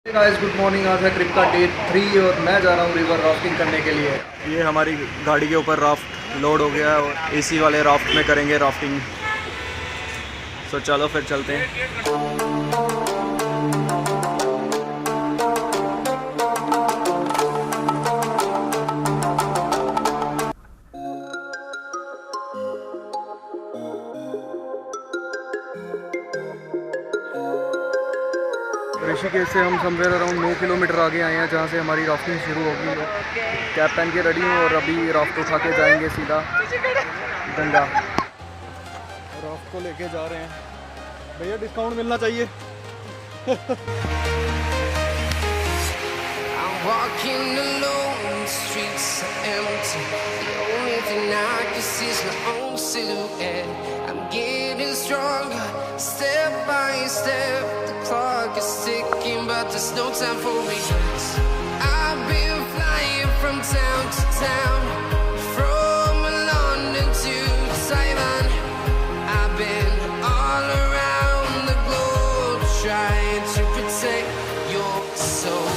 Guys good morning. आज है trip का डे 3 और मैं जा रहा हूँ रिवर राफ्टिंग करने के लिए। ये हमारी गाड़ी के ऊपर राफ्ट लोड हो गया है और एसी वाले राफ्ट में करेंगे राफ्टिंग। तो चलो फिर चलते हैं। ऋषिकेश से हम समवेयर अराउंड 9 किलोमीटर आगे आए हैं, जहाँ से हमारी राफ्टिंग शुरू होगी। कैप पहन के रेडी हूँ और अभी राफ्ट उठा के जाएंगे सीधा गंगा। राफ्ट को लेके जा रहे हैं। भैया डिस्काउंट मिलना चाहिए। Walking alone, the streets are empty. The only thing I can see is my own silhouette. I'm getting stronger, step by step. The clock is ticking, but there's no time for regrets. I've been flying from town to town, from London to Taiwan. I've been all around the globe, trying to protect your soul.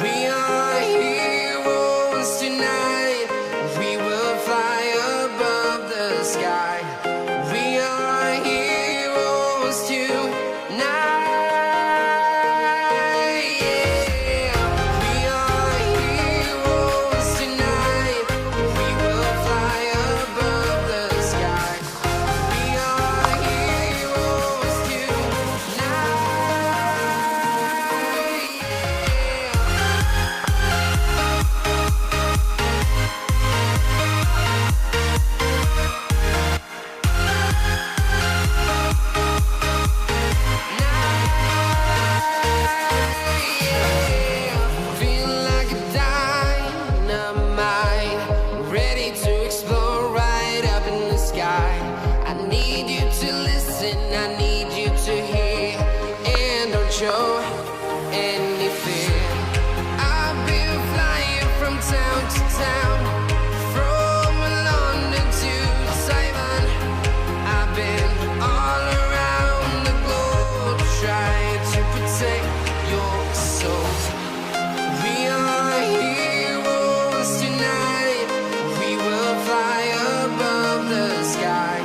We are heroes tonight. We will fly above the sky. We are heroes tonight. Yeah. We are heroes tonight. We will fly above the sky. We are heroes tonight. Feel like a dynamite, ready to explode right up in the sky. I need you to listen, I need you to hear, and don't show any fear. I've been flying from town to town, from London to Taiwan. I've been all around the globe, trying to protect your soul. We are heroes tonight. We will fly above the sky.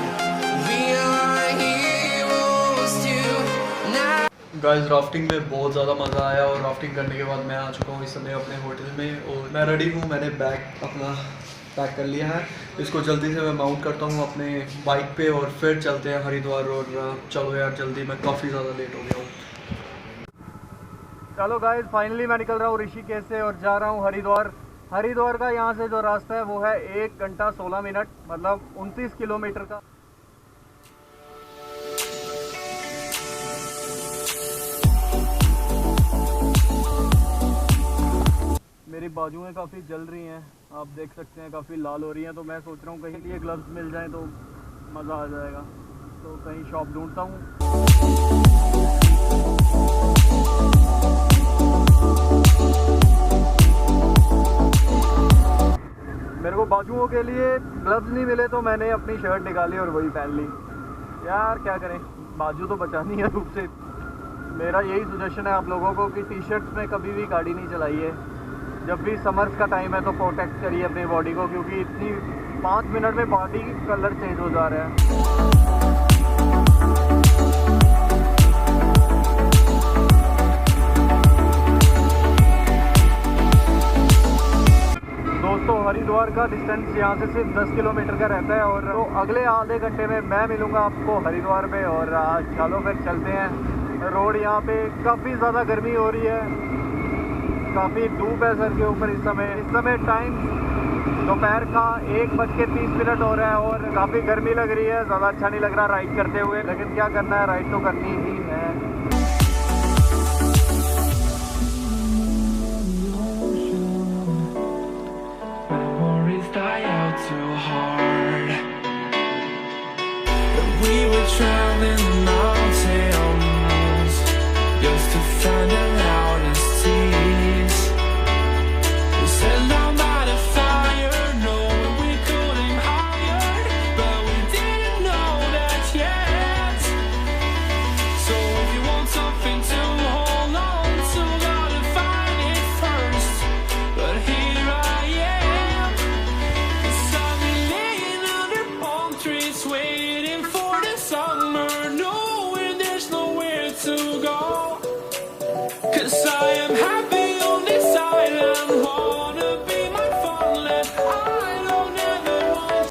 We are heroes tonight. Guys rafting में बहुत ज़्यादा मज़ा आया और rafting करने के बाद मैं आ चुका हूँ इस समय अपने होटल में और मैं रेडी हूँ। मैंने बैग अपना पैक कर लिया है। इसको जल्दी से मैं माउंट करता हूँ अपने बाइक पे और फिर चलते हैं हरिद्वार। और चलो यार जल्दी, मैं काफ़ी ज़्यादा लेट हो गया हूँ। चलो गाइस फाइनली मैं निकल रहा हूँ ऋषिकेश से और जा रहा हूँ हरिद्वार। हरिद्वार का यहाँ से जो रास्ता है वो है 1 घंटा 16 मिनट, मतलब 29 किलोमीटर का। मेरी बाजुएं काफ़ी जल रही हैं, आप देख सकते हैं काफ़ी लाल हो रही हैं। तो मैं सोच रहा हूँ कहीं लिए ग्लव्स मिल जाएं तो मज़ा आ जाएगा। तो कहीं शॉप ढूंढता हूँ। मेरे को बाजुओं के लिए ग्लव्स नहीं मिले तो मैंने अपनी शर्ट निकाली और वही पहन ली। यार क्या करें, बाजू तो बचानी है धूप से। मेरा यही सजेशन है आप लोगों को कि टी शर्ट्स में कभी भी गाड़ी नहीं चलाइए। जब भी समर्स का टाइम है तो प्रोटेक्ट करिए अपनी बॉडी को, क्योंकि इतनी 5 मिनट में बॉडी कलर चेंज हो जा रहा है। दोस्तों हरिद्वार का डिस्टेंस यहाँ से सिर्फ 10 किलोमीटर का रहता है और तो अगले आधे घंटे में मैं मिलूँगा आपको हरिद्वार में। और चलो फिर चलते हैं। रोड यहाँ पे काफ़ी ज़्यादा गर्मी हो रही है, काफ़ी धूप है सर के ऊपर। इस समय टाइम दोपहर का 1:30 हो रहा है और काफ़ी गर्मी लग रही है। ज़्यादा अच्छा नहीं लग रहा राइड करते हुए, लेकिन क्या करना है, राइड तो करनी ही है। Yes, I am happy on this island. Wanna be my fun-land. I don't ever want.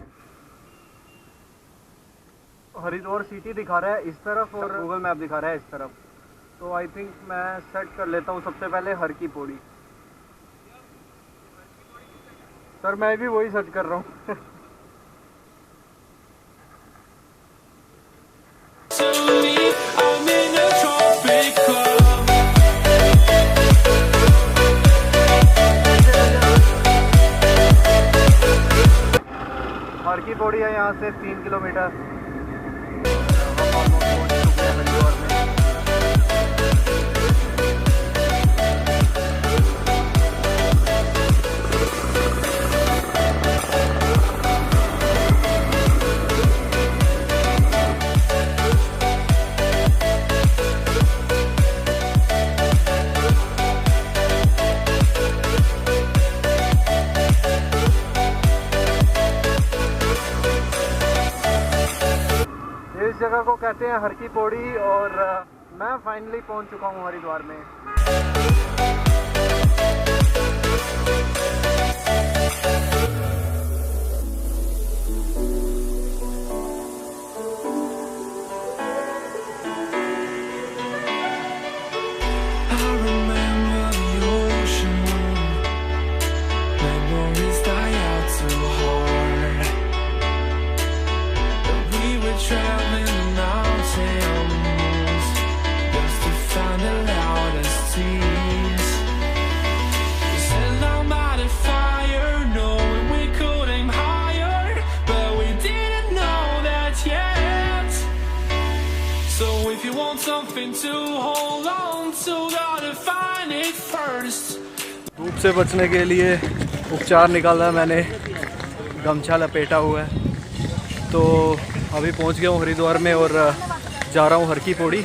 Haridwar city दिखा रहा है इस तरफ और गूगल मैप दिखा रहा है इस तरफ, तो आई थिंक मैं सेट कर लेता हूँ सबसे पहले हर की पौड़ी। सर मैं भी वही सर्च कर रहा हूँ। I'm in a tropic club. हर की पौड़ी है यहाँ से 3 किलोमीटर। हम ऑलमोस्ट पहुँच चुके हैं हरिद्वार में। इस जगह को कहते हैं हर की पौड़ी और मैं फाइनली पहुंच चुका हूं हरिद्वार में। Traveling the mountains just to find the loudest tears. We set our mind on fire, knowing we could aim higher, but we didn't know that yet. So if you want something to hold on to, gotta find it first. धूप से बचने के लिए उपचार निकाला मैंने, गमछा लपेटा हुआ है। तो अभी पहुंच गया हूँ हरिद्वार में और जा रहा हूँ हर की पौड़ी।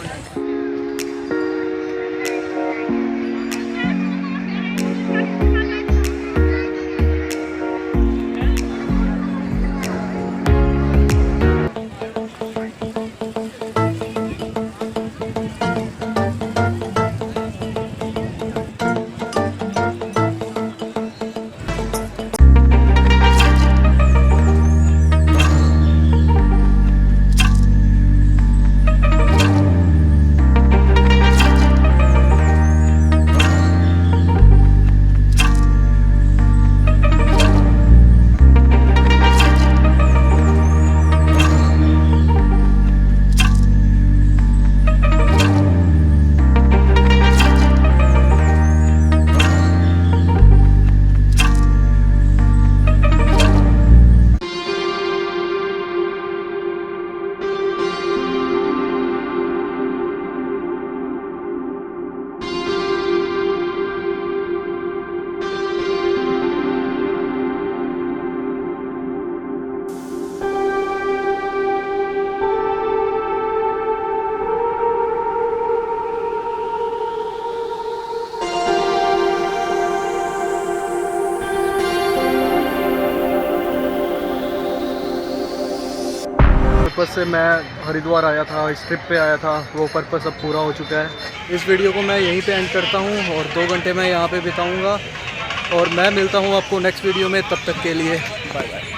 पर्पस से मैं हरिद्वार आया था, इस ट्रिप पे आया था, वो पर्पस अब पूरा हो चुका है। इस वीडियो को मैं यहीं पे एंड करता हूँ और 2 घंटे मैं यहाँ पे बिताऊँगा और मैं मिलता हूँ आपको नेक्स्ट वीडियो में। तब तक के लिए बाय बाय।